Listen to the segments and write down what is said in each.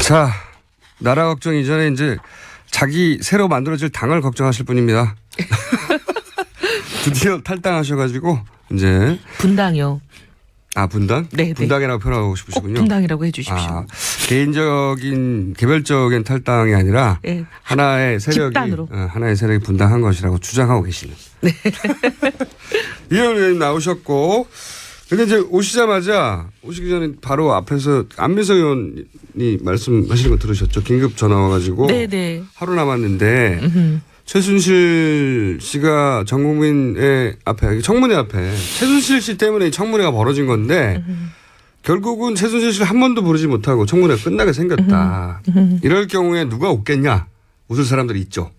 자, 나라 걱정 이전에 이제 자기 새로 만들어질 당을 걱정하실 분입니다. 드디어 탈당하셔가지고 이제 분당이요. 아, 분당? 네. 분당이라고 표현하고 싶으시군요. 꼭 분당이라고 해주십시오. 아, 개인적인 개별적인 탈당이 아니라 네. 하나의 세력이 집단으로. 하나의 세력이 분당한 것이라고 주장하고 계시는. 네. 이현 의원님 나오셨고, 근데 이제 오시기 전에 바로 앞에서 안민석 의원이 말씀하시는 거 들으셨죠? 긴급 전화 와가지고 네네. 하루 남았는데 최순실 씨가 전 국민의 앞에 청문회 앞에 최순실 씨 때문에 이 청문회가 벌어진 건데 결국은 최순실 씨를 한 번도 부르지 못하고 청문회가 끝나게 생겼다. 이럴 경우에 누가 웃겠냐? 웃을 사람들이 있죠.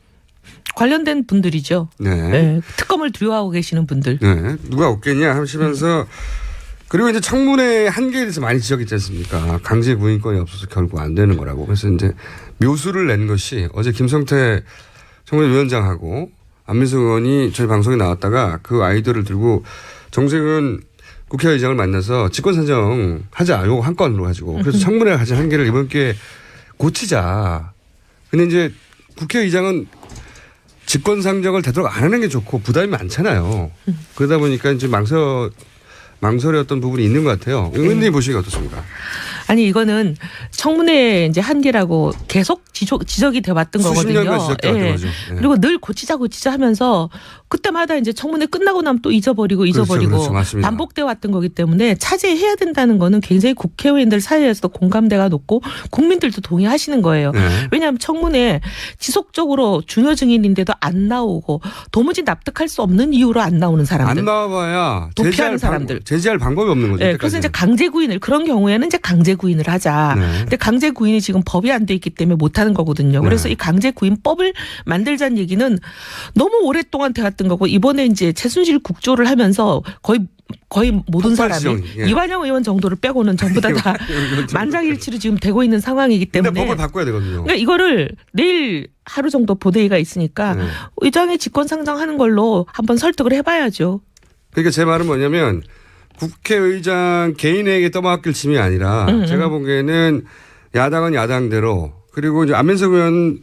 관련된 분들이죠. 네. 네. 특검을 두려워하고 계시는 분들. 네. 누가 웃겠냐 하시면서 그리고 이제 청문회 한계에 대해서 많이 지적했지 않습니까? 강제 구인권이 없어서 결국 안 되는 거라고. 그래서 이제 묘수를 낸 것이 어제 김성태 청문회 위원장하고 안민석 의원이 저희 방송에 나왔다가 그 아이디어를 들고 정세균 국회의장을 만나서 직권산정 하자. 요거 한 건으로 가지고. 그래서 청문회 가진 한계를 이번 기회에 고치자. 근데 이제 국회의장은 직권상정을 되도록 안 하는 게 좋고 부담이 많잖아요. 그러다 보니까 이제 망설였던 부분이 있는 것 같아요. 의원님 보시기가 어떻습니까? 아니 이거는 청문회 이제 한계라고 계속 지적이 돼왔던 수십 거거든요. 년간 지적돼왔던 예. 거죠. 예. 그리고 늘 고치자 하면서 그때마다 이제 청문회 끝나고 나면 또 잊어버리고 그렇죠. 맞습니다. 반복돼 왔던 거기 때문에 차지해야 된다는 거는 굉장히 국회의원들 사이에서도 공감대가 높고 국민들도 동의하시는 거예요. 네. 왜냐하면 청문회 지속적으로 중요 증인인데도 안 나오고 도무지 납득할 수 없는 이유로 안 나오는 사람들. 안 나와봐야 도피하는 사람들. 제지할 방법이 없는 거죠. 네, 그래서 이제 강제 구인을 그런 경우에는 이제 강제 구인을 하자. 네. 근데 강제 구인이 지금 법이 안 돼 있기 때문에 못 하는 거거든요. 그래서 네. 이 강제 구인법을 만들자는 얘기는 너무 오랫동안 돼왔던 거고 이번에 이제 최순실 국조를 하면서 거의 모든 사람이 예. 이완영 의원 정도를 빼고는 전부 다 만장일치로 지금 되고 있는 상황이기 때문에. 근데 법을 바꿔야 되거든요. 그러니까 이거를 내일 하루 정도 본회의가 있으니까 네. 의장의 직권상정하는 걸로 한번 설득을 해봐야죠. 그러니까 제 말은 뭐냐면 국회의장 개인에게 떠맡길 짐이 아니라 제가 보기에는 야당은 야당대로 그리고 이제 안민석 의원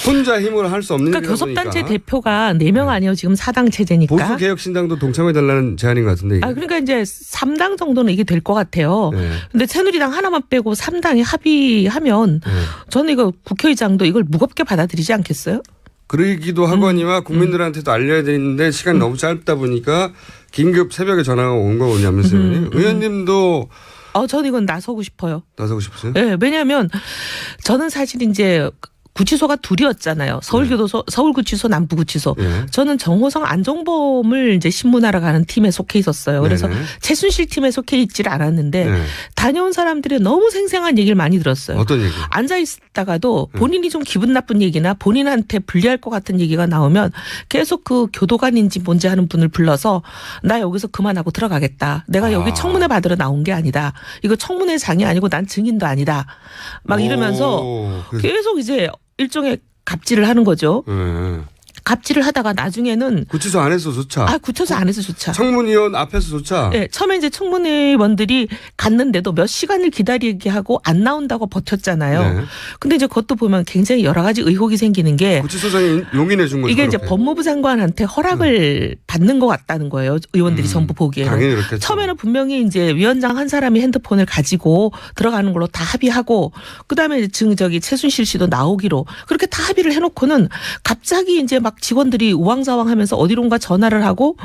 혼자 힘으로 할 수 없는 그러니까 일이다 보니까. 교섭단체 대표가 4명 아니에요. 지금 4당 체제니까. 보수개혁신당도 동참해달라는 제안인 것 같은데. 이게. 그러니까 이제 3당 정도는 이게 될 것 같아요. 네. 근데 새누리당 하나만 빼고 3당이 합의하면 저는 이거 국회의장도 이걸 무겁게 받아들이지 않겠어요? 그러기도 하거니와 국민들한테도 알려야 되는데 시간이 너무 짧다 보니까 긴급 새벽에 전화가 온 거거든요. 안민석 의원님. 의원님도 저는 이건 나서고 싶어요. 나서고 싶으세요? 네, 왜냐하면 저는 사실 이제 구치소가 둘이었잖아요. 서울교도소, 서울구치소, 남부구치소. 네. 저는 정호성, 안종범을 이제 신문하러 가는 팀에 속해 있었어요. 그래서 네네. 최순실 팀에 속해 있지를 않았는데 네. 다녀온 사람들이 너무 생생한 얘기를 많이 들었어요. 어떤 얘기? 앉아 있다가도 본인이 좀 기분 나쁜 얘기나 본인한테 불리할 것 같은 얘기가 나오면 계속 그 교도관인지 뭔지 하는 분을 불러서 나 여기서 그만하고 들어가겠다. 내가 여기 청문회 받으러 나온 게 아니다. 이거 청문회장이 아니고 난 증인도 아니다. 막 이러면서 계속 이제 일종의 갑질을 하는 거죠. 네. 갑질을 하다가 나중에는 구치소 안에서조차. 구치소 안에서조차. 청문위원 앞에서조차. 네, 처음에 이제 청문회원들이 갔는데도 몇 시간을 기다리게 하고 안 나온다고 버텼잖아요. 네. 근데 이제 그것도 보면 굉장히 여러 가지 의혹이 생기는 게 구치소장이 용인해 준 거죠. 이게 이제 그렇게. 법무부 장관한테 허락을 받는 것 같다는 거예요. 의원들이 전부 보기에는. 당연히 그렇겠죠. 처음에는 분명히 이제 위원장 한 사람이 핸드폰을 가지고 들어가는 걸로 다 합의하고 그다음에 저기 최순실 씨도 나오기로 그렇게 다 합의를 해놓고는 갑자기 이제 막 직원들이 우왕좌왕하면서 어디론가 전화를 하고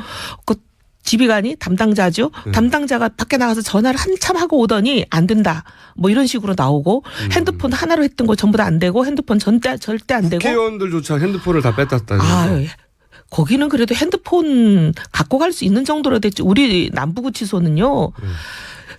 그 지휘관이 담당자죠. 담당자가 밖에 나가서 전화를 한참 하고 오더니 안 된다. 뭐 이런 식으로 나오고 핸드폰 하나로 했던 거 전부 다 안 되고 핸드폰 절대 안 되고. 국회의원들조차 핸드폰을 다 뺐다. 거기는 그래도 핸드폰 갖고 갈 수 있는 정도로 됐지. 우리 남부구치소는요.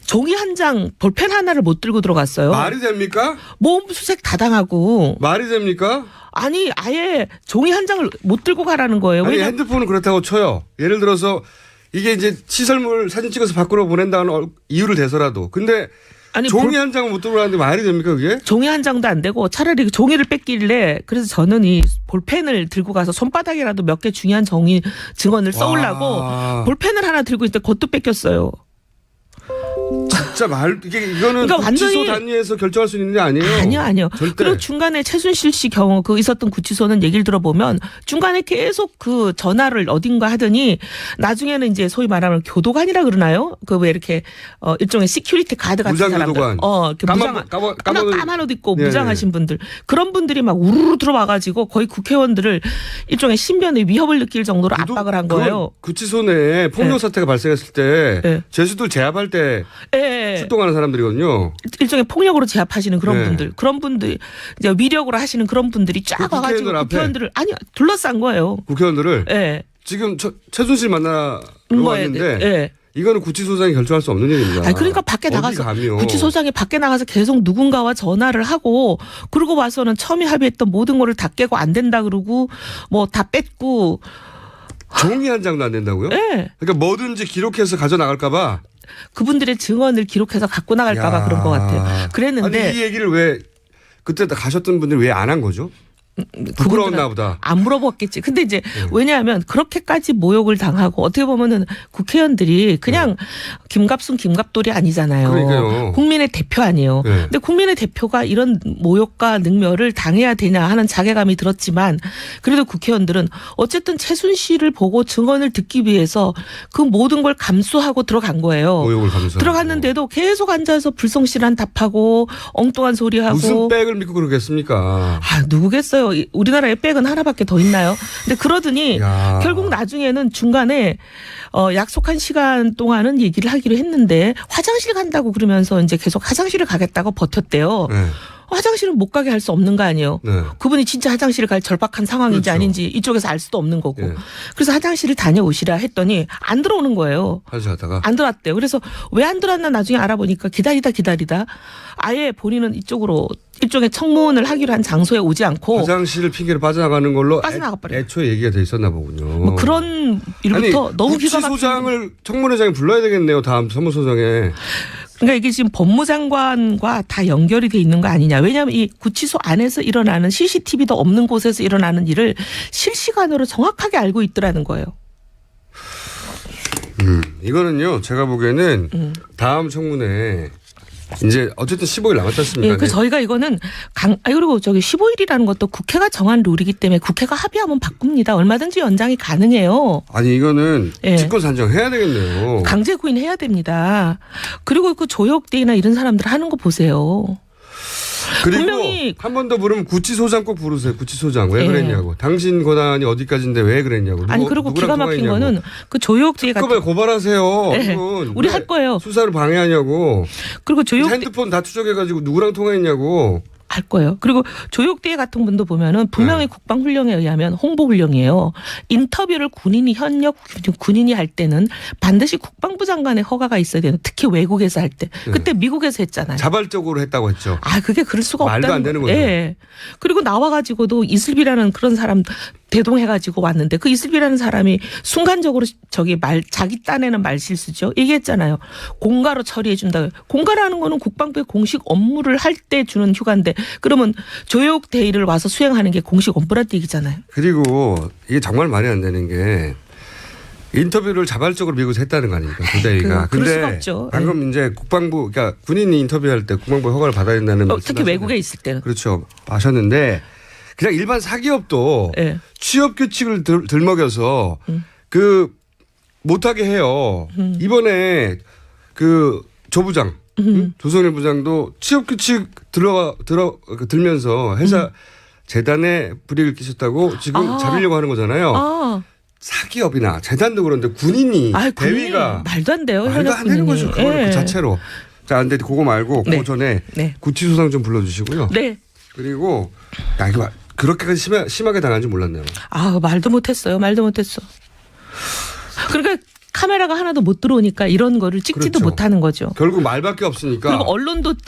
종이 한 장, 볼펜 하나를 못 들고 들어갔어요. 말이 됩니까? 몸수색 다 당하고. 말이 됩니까? 아니 아예 종이 한 장을 못 들고 가라는 거예요. 아니 핸드폰은 그렇다고 쳐요. 예를 들어서 이게 이제 시설물 사진 찍어서 밖으로 보낸다는 이유를 대서라도. 근데 아니 종이 한 장을 못 들고 가는데 말이 됩니까 그게? 종이 한 장도 안 되고 차라리 종이를 뺏길래 그래서 저는 이 볼펜을 들고 가서 손바닥이라도 몇 개 중요한 증언을 써오려고 볼펜을 하나 들고 있는데 그것도 뺏겼어요. 진짜 이거는 그러니까 구치소 완전히 단위에서 결정할 수 있는 게 아니에요. 아니요. 절대. 그리고 중간에 최순실 씨 경우 그 있었던 구치소는 얘기를 들어보면 중간에 계속 그 전화를 어딘가 하더니 나중에는 이제 소위 말하면 교도관이라 그러나요? 그 왜 이렇게 일종의 시큐리티 가드 같은 사람들. 무장교도관. 까만 옷 입고 네. 무장하신 분들. 그런 분들이 막 우르르 들어와가지고 거의 국회의원들을 일종의 신변의 위협을 느낄 정도로 압박을 한 거예요. 구치소 내에 폭력 사태가 발생했을 때 네. 죄수들 제압할 때 예. 출동하는 사람들이거든요. 일종의 폭력으로 제압하시는 그런 네. 분들, 그런 분들 이제 위력으로 하시는 그런 분들이 쫙 그 와가지고 국회의원들 앞에? 국회의원들을 아니요 둘러싼 거예요. 국회의원들을 예. 지금 최순실 만나러 거예요. 왔는데 예. 이거는 구치소장이 결정할 수 없는 일입니다. 아니 그러니까 밖에 어디 나가서 감이요. 구치소장이 밖에 나가서 계속 누군가와 전화를 하고 그러고 와서는 처음에 합의했던 모든 거를 다 깨고 안 된다 그러고 뭐 다 뺐고. 종이 한 장도 안 된다고요? 예. 그러니까 뭐든지 기록해서 가져 나갈까 봐. 그분들의 증언을 기록해서 갖고 나갈까봐 야. 그런 것 같아요. 그랬는데 아니 이 얘기를 왜 그때 가셨던 분들이 왜 안 한 거죠? 부끄러웠나 보다. 안 물어봤겠지. 근데 이제 왜냐하면 그렇게까지 모욕을 당하고 어떻게 보면은 국회의원들이 그냥 김갑순 김갑돌이 아니잖아요. 그러니까요. 국민의 대표 아니에요. 네. 근데 국민의 대표가 이런 모욕과 능멸을 당해야 되냐 하는 자괴감이 들었지만 그래도 국회의원들은 어쨌든 최순실을 보고 증언을 듣기 위해서 그 모든 걸 감수하고 들어간 거예요. 모욕을 감수하고. 들어갔는데도 계속 앉아서 불성실한 답하고 엉뚱한 소리하고. 무슨 백을 믿고 그러겠습니까? 아, 누구겠어요. 우리나라에 백은 하나밖에 더 있나요? 근데 그러더니 야. 결국 나중에는 중간에 약속한 시간 동안은 얘기를 하기로 했는데 화장실 간다고 그러면서 이제 계속 화장실을 가겠다고 버텼대요. 네. 화장실은 못 가게 할 수 없는 거 아니에요. 네. 그분이 진짜 화장실을 갈 절박한 상황인지 그렇죠. 아닌지 이쪽에서 알 수도 없는 거고. 예. 그래서 화장실을 다녀오시라 했더니 안 들어오는 거예요. 하다가 안 들어왔대요. 그래서 왜 안 들어왔나 나중에 알아보니까 기다리다 아예 본인은 이쪽으로 일종의 청문을 하기로 한 장소에 오지 않고 화장실을 핑계로 빠져나가는 걸로 빠져나가 버려요. 애초에 얘기가 돼 있었나 보군요. 뭐 그런 일부터 아니, 너무 기가 막힌. 구치소장을 청문회장에 불러야 되겠네요. 다음 선무소장에. 그러니까 이게 지금 법무장관과 다 연결이 돼 있는 거 아니냐. 왜냐하면 이 구치소 안에서 일어나는 CCTV도 없는 곳에서 일어나는 일을 실시간으로 정확하게 알고 있더라는 거예요. 이거는요. 제가 보기에는 다음 청문회 이제 어쨌든 15일 남았지 않습니까? 예, 그 저희가 이거는 그리고 저기 15일이라는 것도 국회가 정한 룰이기 때문에 국회가 합의하면 바꿉니다. 얼마든지 연장이 가능해요. 아니 이거는 예. 직권 산정해야 되겠네요. 강제 구인해야 됩니다. 그리고 그 조혁대나 이런 사람들 하는 거 보세요. 그리고 분명히 한 번 더 부르면 구치소장 꼭 부르세요. 구치소장 왜 예. 그랬냐고. 당신 권한이 어디까지인데 왜 그랬냐고. 아니 그리고 기가 막힌 통화했냐고. 거는 그 조혁대 특검에 같은 고발하세요. 예. 이건 우리 왜 할 거예요. 수사를 방해하냐고. 그리고 조혁대 핸드폰 다 추적해가지고 누구랑 통화했냐고. 할 거예요. 그리고 조혁대 같은 분도 보면은 분명히 국방훈령에 의하면 홍보훈령이에요. 인터뷰를 현역 군인이 할 때는 반드시 국방부 장관의 허가가 있어야 돼요. 특히 외국에서 할 때. 그때 미국에서 했잖아요. 자발적으로 했다고 했죠. 아, 그게 그럴 수가 말도 없다는 안 되는 거예요. 거죠. 예. 그리고 나와가지고도 이슬비라는 그런 사람 대동해가지고 왔는데 그 이슬비라는 사람이 순간적으로 자기 딴에는 말실수죠. 얘기했잖아요. 공가로 처리해준다. 공가라는 거는 국방부의 공식 업무를 할 때 주는 휴가인데 그러면 조혁 대의를 와서 수행하는 게 공식 업무란 얘기잖아요. 그리고 이게 정말 말이 안 되는 게 인터뷰를 자발적으로 미국에서 했다는 거 아닙니까? 구대위가. 그럴 수가 근데 없죠. 방금 이제 국방부, 그러니까 군인이 인터뷰할 때 국방부 허가를 받아야 된다는 특히 외국에 있을 때는. 그렇죠. 하셨는데 그냥 일반 사기업도 네. 취업 규칙을 들먹여서 그 못하게 해요. 이번에 그 조부장, 조성일 부장도 취업 규칙 들면서 회사 재단에 불이익을 끼쳤다고 지금 잡으려고 하는 거잖아요. 아. 사기업이나 재단도 그런데 군인이 대위가 말도 안 돼요. 말도 안 되는 거죠. 그거는 예. 그 자체로. 자, 안 돼. 그거 말고 네. 그 전에 네. 구치소장 좀 불러주시고요. 네. 그리고 야 이거 그렇게까지 심하게 당한지 몰랐네요. 아, 말도 못했어요. 그러니까 카메라가 하나도 못 들어오니까 이런 거를 찍지도 그렇죠. 못하는 거죠. 결국 말밖에 없으니까. 그리고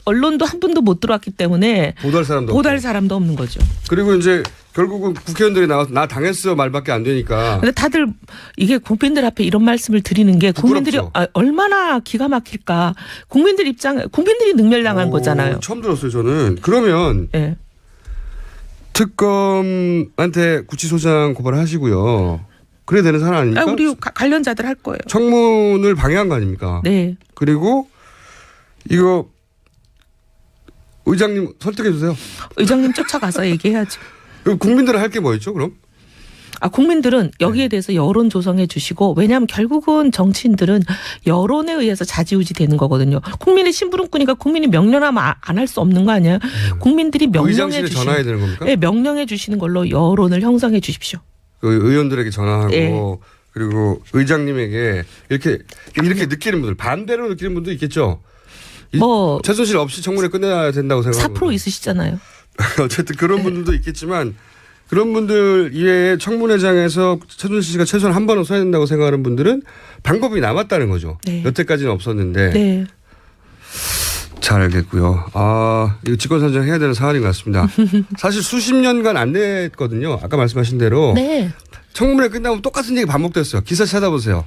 언론도 한 분도 못 들어왔기 때문에 보도할 사람도 보도할 없고. 사람도 없는 거죠. 그리고 이제 결국은 국회의원들이 나와서 나 당했어 말밖에 안 되니까. 근데 다들 이게 국민들 앞에 이런 말씀을 드리는 게 국민들이 부끄럽죠. 얼마나 기가 막힐까. 국민들이 능멸당한 거잖아요. 처음 들었어요 저는. 그러면 예. 특검한테 구치소장 고발하시고요. 그래야 되는 사람 아닙니까? 우리 관련자들 할 거예요. 청문을 방해한 거 아닙니까? 네. 그리고 이거 의장님 설득해 주세요. 의장님 쫓아가서 얘기해야죠. 국민들은 할 게 뭐 있죠, 그럼? 국민들은 여기에 대해서 여론 조성해 주시고, 왜냐하면 결국은 정치인들은 여론에 의해서 좌지우지 되는 거거든요. 국민의 심부름꾼이니까 국민이 명령하면 안 할 수 없는 거 아니에요? 국민들이 명령해 의장실에 전화해야 되는 겁니까? 네, 명령해 주시는 걸로 여론을 형성해 주십시오. 그 의원들에게 전화하고 네. 그리고 의장님에게 이렇게 느끼는 분들, 반대로 느끼는 분도 있겠죠. 뭐 최순실 없이 청문회 끝내야 된다고 생각하는 4% 있으시잖아요. 어쨌든 그런 분들도 있겠지만 그런 분들 이외에 청문회장에서 최순실 씨가 최소한 한 번은 서야 된다고 생각하는 분들은 방법이 남았다는 거죠. 네. 여태까지는 없었는데. 네. 잘 알겠고요. 이거 직권산정 해야 되는 사안인 것 같습니다. 사실 수십 년간 안 됐거든요. 아까 말씀하신 대로. 네. 청문회 끝나면 똑같은 얘기 반복됐어요. 기사 찾아보세요.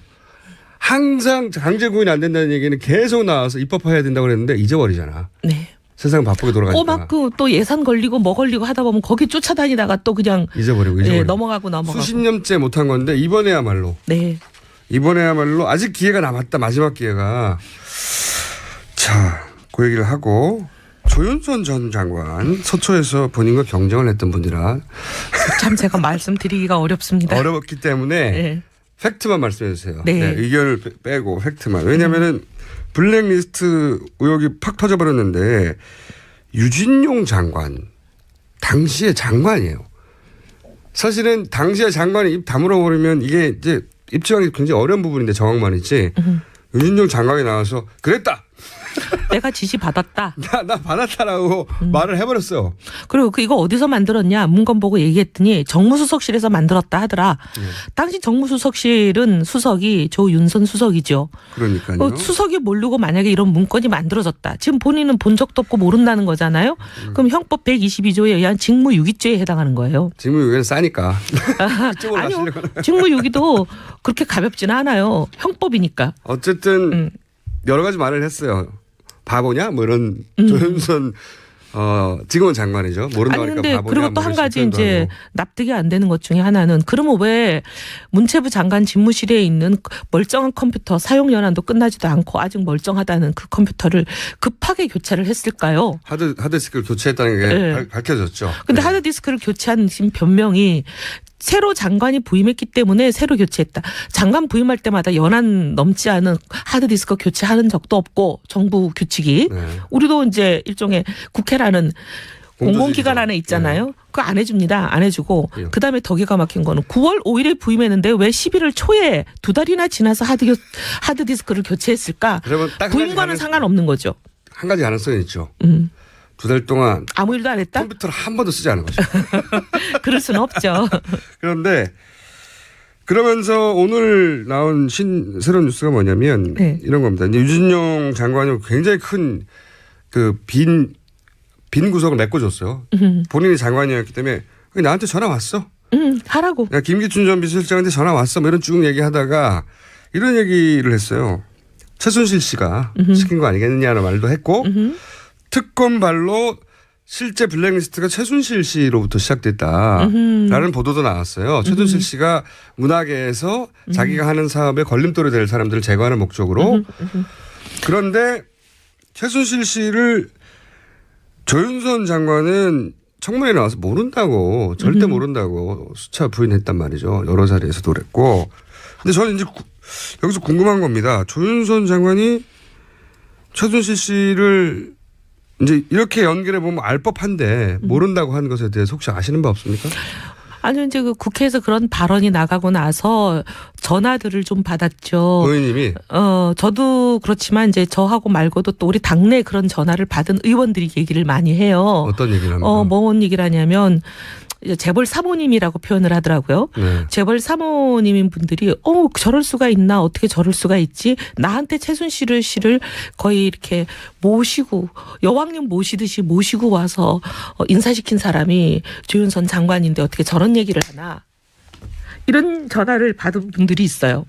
항상 강제 구인이 안 된다는 얘기는 계속 나와서 입법화해야 된다고 그랬는데 잊어버리잖아. 네. 세상 바쁘게 돌아가니까. 꼬막고 또 예산 걸리고 뭐 걸리고 하다 보면 거기 쫓아다니다가 또 그냥 잊어버리고. 네, 넘어가고. 수십 년째 못한 건데 이번에야말로. 네. 이번에야말로 아직 기회가 남았다. 마지막 기회가. 자, 그 얘기를 하고 조윤선 전 장관 서초에서 본인과 경쟁을 했던 분이라 참 제가 말씀드리기가 어렵습니다. 어려웠기 때문에 네. 팩트만 말씀해 주세요. 네. 네, 의견을 빼고 팩트만. 왜냐하면은 블랙리스트 의혹이 팍 터져버렸는데 유진용 장관 당시의 장관이에요. 사실은 당시의 장관이 입 다물어 버리면 이게 이제 입증하기 굉장히 어려운 부분인데 정황만이지. 유진용 장관이 나와서 그랬다. 내가 지시 받았다. 나 받았다라고 말을 해버렸어요. 그리고 이거 어디서 만들었냐 문건 보고 얘기했더니 정무수석실에서 만들었다 하더라. 당시 정무수석실은 수석이 조윤선 수석이죠. 그러니까요. 수석이 모르고 만약에 이런 문건이 만들어졌다. 지금 본인은 본 적도 없고 모른다는 거잖아요. 그럼 형법 122조에 의한 직무유기죄에 해당하는 거예요. 직무유기는 싸니까. 아니요. 직무유기도 그렇게 가볍지는 않아요. 형법이니까. 어쨌든 여러 가지 말을 했어요. 바보냐? 뭐 이런 조윤선 지금은 장관이죠. 모른다고 아니 하니까 근데 바보냐? 그리고 또 한 가지 이제 납득이 안 되는 것 중에 하나는 그러면 왜 문체부 장관 집무실에 있는 멀쩡한 컴퓨터 사용 연한도 끝나지도 않고 아직 멀쩡하다는 그 컴퓨터를 급하게 교체를 했을까요? 하드디스크를 교체했다는 게 네. 밝혀졌죠. 근데 네. 하드디스크를 교체한 지금 변명이 새로 장관이 부임했기 때문에 새로 교체했다. 장관 부임할 때마다 연한 넘지 않은 하드디스크 교체하는 적도 없고 정부 규칙이. 네. 우리도 이제 일종의 국회라는 공공기관 안에 있잖아요. 네. 그거 안 해줍니다. 안 해주고. 예. 그다음에 더 기가 막힌 거는 9월 5일에 부임했는데 왜 11월 초에 2달이나 지나서 하드디스크를 교체했을까? 그러면 딱 부임과는 상관없는 거죠. 한 가지 가능성이 있죠. 2달 동안 아무 일도 안 했다? 컴퓨터를 한 번도 쓰지 않은 거죠. 그럴 수는 없죠. 그런데 그러면서 오늘 나온 새로운 뉴스가 뭐냐면 네. 이런 겁니다. 이제 유진용 장관이 굉장히 큰 그 빈 구석을 메꿔줬어요. 본인이 장관이었기 때문에 나한테 전화 왔어. 하라고. 야, 김기춘 전 비서실장한테 전화 왔어. 뭐 이런 쭉 얘기하다가 이런 얘기를 했어요. 최순실 씨가 시킨 거 아니겠느냐는 말도 했고 특검발로 실제 블랙리스트가 최순실 씨로부터 시작됐다라는 보도도 나왔어요. 최순실 씨가 문화계에서 자기가 하는 사업에 걸림돌이 될 사람들을 제거하는 목적으로. 그런데 최순실 씨를 조윤선 장관은 청문회에 나와서 모른다고 절대 모른다고 수차 부인했단 말이죠. 여러 자리에서도 그랬고. 근데 저는 이제 여기서 궁금한 겁니다. 조윤선 장관이 최순실 씨를 이제 이렇게 연결해 보면 알 법한데 모른다고 하는 것에 대해서 혹시 아시는 바 없습니까? 아니요, 이제 그 국회에서 그런 발언이 나가고 나서 전화들을 좀 받았죠. 의원님이 저도 그렇지만 이제 저하고 말고도 또 우리 당내 그런 전화를 받은 의원들이 얘기를 많이 해요. 어떤 얘기를 합니까? 뭔 얘기를 하냐면 재벌 사모님이라고 표현을 하더라고요. 네. 재벌 사모님인 분들이 저럴 수가 있나 어떻게 저럴 수가 있지 나한테 최순실 씨를 거의 이렇게 모시고 여왕님 모시듯이 모시고 와서 인사시킨 사람이 조윤선 장관인데 어떻게 저런 얘기를 하나 이런 전화를 받은 분들이 있어요.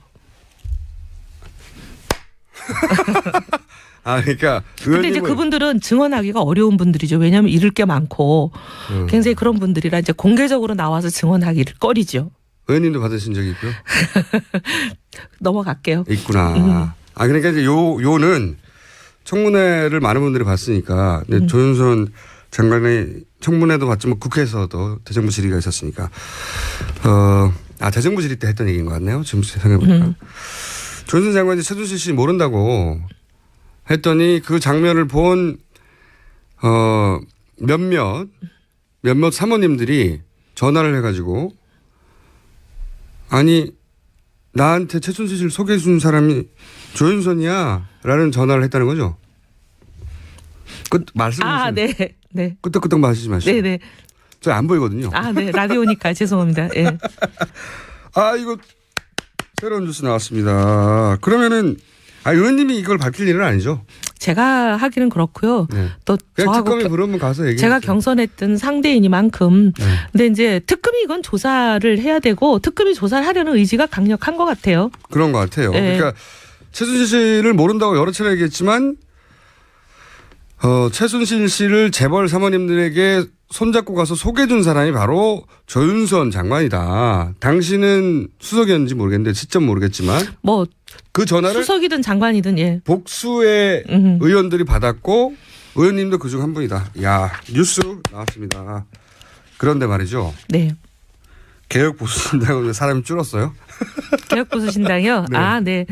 그러니까 근데 이제 그분들은 증언하기가 어려운 분들이죠. 왜냐하면 잃을 게 많고 굉장히 그런 분들이라 이제 공개적으로 나와서 증언하기를 꺼리죠. 의원님도 받으신 적이 있고요. 넘어갈게요. 있구나. 그러니까 이제 요는 청문회를 많은 분들이 봤으니까 근데 조윤선 장관의 청문회도 봤지만 국회에서도 대정부 질의가 있었으니까 대정부 질의 때 했던 얘기인 것 같네요. 지금 생각해보니까. 조윤선 장관이 최순실 씨 모른다고 했더니 그 장면을 본 몇몇 사모님들이 전화를 해가지고 아니 나한테 최순실 씨를 소개해 준 사람이 조윤선이야 라는 전화를 했다는 거죠. 말씀하세요. 네. 끄떡끄떡 마시지 마시고. 네네. 저 안 보이거든요. 네. 라디오니까 죄송합니다. 예. 이거 새로운 뉴스 나왔습니다. 그러면은 의원님이 이걸 밝힐 일은 아니죠? 제가 하기는 그렇고요. 네. 또 그냥 저하고 특검이 부르면 가서 얘기해. 제가 경선했던 상대이니만큼. 네. 근데 이제 특검이 이건 조사를 해야 되고 특검이 조사를 하려는 의지가 강력한 것 같아요. 그런 것 같아요. 네. 그러니까 최순실 씨를 모른다고 여러 차례 얘기했지만 최순실 씨를 재벌 사모님들에게 손잡고 가서 소개해 준 사람이 바로 조윤선 장관이다. 당신은 수석이었는지 모르겠는데 시점 모르겠지만 뭐 그 전화를 수석이든 장관이든 예. 복수의 의원들이 받았고 의원님도 그중 한 분이다. 야 뉴스 나왔습니다. 그런데 말이죠. 네. 개혁보수신당은 왜 사람이 줄었어요? 개혁보수신당이요? 네. 네.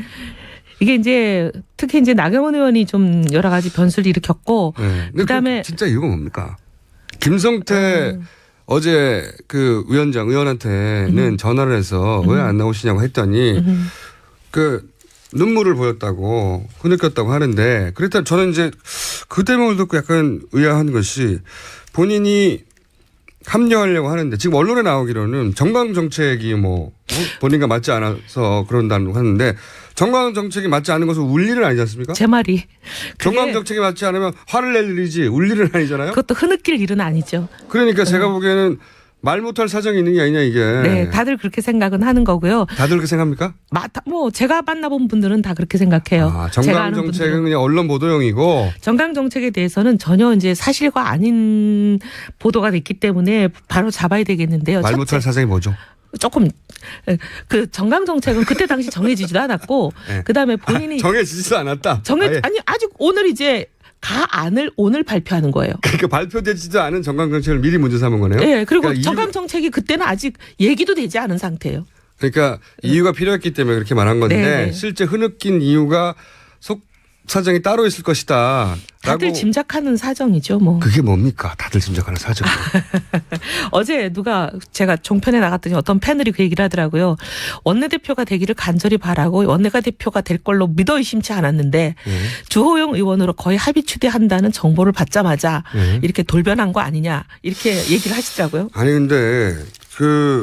이게 이제 특히 이제 나경원 의원이 좀 여러 가지 변수를 일으켰고 네. 그다음에 진짜 이유가 뭡니까? 김성태 어제 그 의원한테는 전화를 해서 왜 안 나오시냐고 했더니 그 눈물을 보였다고 흐느꼈다고 하는데 그랬다 저는 이제 그 대목을 듣고 약간 의아한 것이 본인이 합류하려고 하는데 지금 언론에 나오기로는 정강 정책이 본인과 맞지 않아서 그런다고 하는데 정강 정책이 맞지 않는 것은 울 일은 아니지 않습니까? 제 말이 정강 정책이 맞지 않으면 화를 낼 일이지 울 일은 아니잖아요. 그것도 흐느낄 일은 아니죠. 그러니까 제가 보기에는 말 못할 사정이 있는 게 아니냐 이게. 네, 다들 그렇게 생각은 하는 거고요. 다들 그렇게 생각합니까? 제가 만나본 분들은 다 그렇게 생각해요. 정강 정책은 그냥 언론 보도용이고. 정강 정책에 대해서는 전혀 이제 사실과 아닌 보도가 됐기 때문에 바로 잡아야 되겠는데요. 말 못할 사정이 뭐죠? 조금 그 정강 정책은 그때 당시 정해지지도 않았고 네. 그다음에 본인이 정해지지도 않았다. 아직 오늘 이제 가안을 오늘 발표하는 거예요. 그러니까 발표되지도 않은 정강 정책을 미리 문제 삼은 거네요. 네, 그리고 그러니까 정강 정책이 그때는 아직 얘기도 되지 않은 상태예요. 그러니까 이유가 필요했기 때문에 그렇게 말한 건데 네. 실제 흐느낀 이유가 속 사정이 따로 있을 것이다. 다들 짐작하는 사정이죠, 뭐. 그게 뭡니까? 다들 짐작하는 사정. 어제 제가 종편에 나갔더니 어떤 패널이 그 얘기를 하더라고요. 원내대표가 되기를 간절히 바라고 원내가 대표가 될 걸로 믿어 의심치 않았는데 주호영 의원으로 거의 합의 추대한다는 정보를 받자마자 이렇게 돌변한 거 아니냐 이렇게 얘기를 하시더라고요. 아니 근데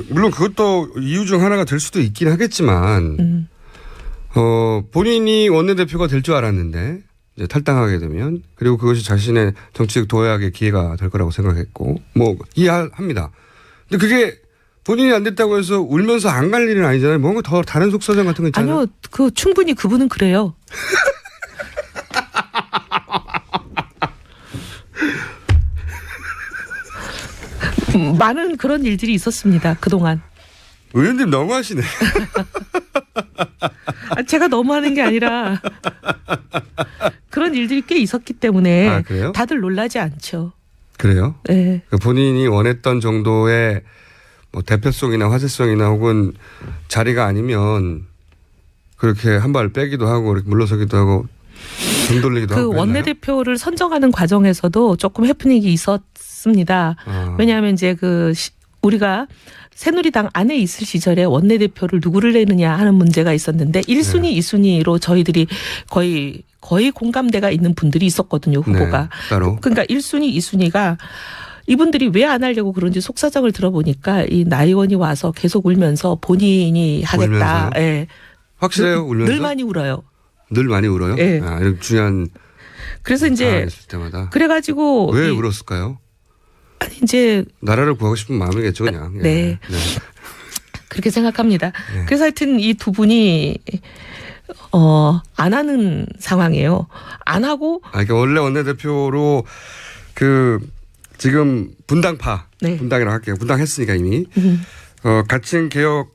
물론 그것도 이유 중 하나가 될 수도 있긴 하겠지만 본인이 원내대표가 될 줄 알았는데 이제 탈당하게 되면 그리고 그것이 자신의 정치적 도약의 기회가 될 거라고 생각했고 이해합니다. 근데 그게 본인이 안 됐다고 해서 울면서 안 갈 일은 아니잖아요. 뭔가 더 다른 속사정 같은 거 있잖아요. 아니요. 충분히 그분은 그래요. 많은 그런 일들이 있었습니다. 그동안. 의원님 너무하시네. 제가 너무하는 게 아니라 그런 일들이 꽤 있었기 때문에 그래요? 다들 놀라지 않죠. 그래요? 네. 본인이 원했던 정도의 대표성이나 화제성이나 혹은 자리가 아니면 그렇게 한 발 빼기도 하고 이렇게 물러서기도 하고 등 돌리기도 하고. 원내대표를 선정하는 과정에서도 조금 해프닝이 있었습니다. 왜냐하면 이제 우리가 새누리당 안에 있을 시절에 원내대표를 누구를 내느냐 하는 문제가 있었는데 1순위, 2순위로 저희들이 거의 공감대가 있는 분들이 있었거든요, 후보가. 네, 따로. 그러니까 1순위, 2순위가 이분들이 왜 안 하려고 그런지 속사정을 들어보니까 이 나 의원이 와서 계속 울면서 본인이 하겠다. 예. 확실해요? 울면서? 늘 많이 울어요. 늘 많이 울어요? 예. 이런 중요한. 그래서 이제 있을 때마다. 그래가지고 왜 울었을까요? 아니 이제 나라를 구하고 싶은 마음이겠죠, 그냥. 네. 네. 그렇게 생각합니다. 네. 그래서 하여튼 이 두 분이 안 하는 상황이에요. 안 하고. 그러니까 원래 원내대표로 지금 분당파, 네. 분당이라고 할게요. 분당했으니까 이미. 같은 개혁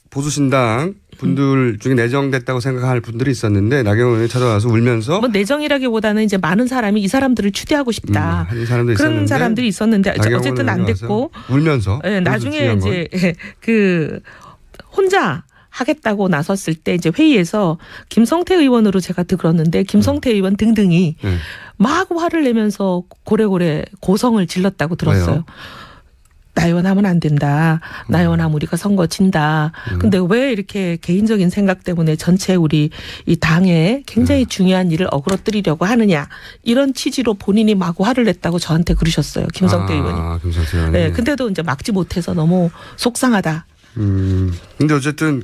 보수신당 분들 중에 내정됐다고 생각할 분들이 있었는데 나경원 의원이 찾아와서 울면서 뭐 내정이라기보다는 이제 많은 사람이 이 사람들을 추대하고 싶다. 하는 사람도 그런 있었는데 사람들이 있었는데 나경원 어쨌든 안 의원이 됐고 와서 울면서 예, 나중에 이제 그 혼자 하겠다고 나섰을 때 이제 회의에서 김성태 의원으로 제가 들었는데 김성태 의원 등등이 네. 막 화를 내면서 고래고래 고성을 질렀다고 들었어요. 왜요? 나 의원하면 안 된다. 나 의원하면 우리가 선거 진다. 근데 왜 이렇게 개인적인 생각 때문에 전체 우리 이 당에 굉장히 중요한 일을 어그러뜨리려고 하느냐. 이런 취지로 본인이 마구 화를 냈다고 저한테 그러셨어요. 김성태 의원이. 김성태 의원이. 네, 근데도 이제 막지 못해서 너무 속상하다. 근데 어쨌든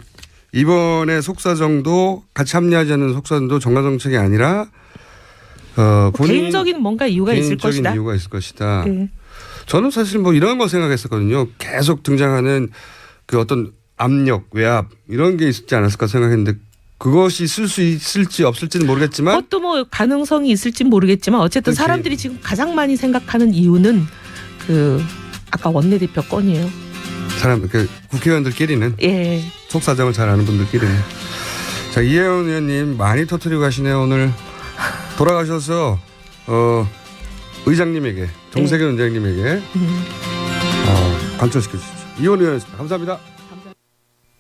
이번에 속사정도 같이 합리하지 않는 속사정도 정가정책이 아니라 본인 개인적인 뭔가 이유가 있을 개인적인 것이다. 이유가 있을 것이다. 네. 저는 사실 뭐 이런 거 생각했었거든요. 계속 등장하는 그 어떤 압력, 외압 이런 게 있지 않았을까 생각했는데 그것이 있을 수 있을지 없을지는 모르겠지만 그것도 뭐 가능성이 있을지 모르겠지만 어쨌든 그렇지. 사람들이 지금 가장 많이 생각하는 이유는 그 아까 원내대표 건이에요. 그 국회의원들끼리는 예. 속사정을 잘 아는 분들끼리는. 자, 이혜원 의원님 많이 터뜨리고 가시네요. 오늘 돌아가셔서 의장님에게 정세균 의장님에게 관철시켜 주십시오. 이혜원 의원이었습니다. 감사합니다.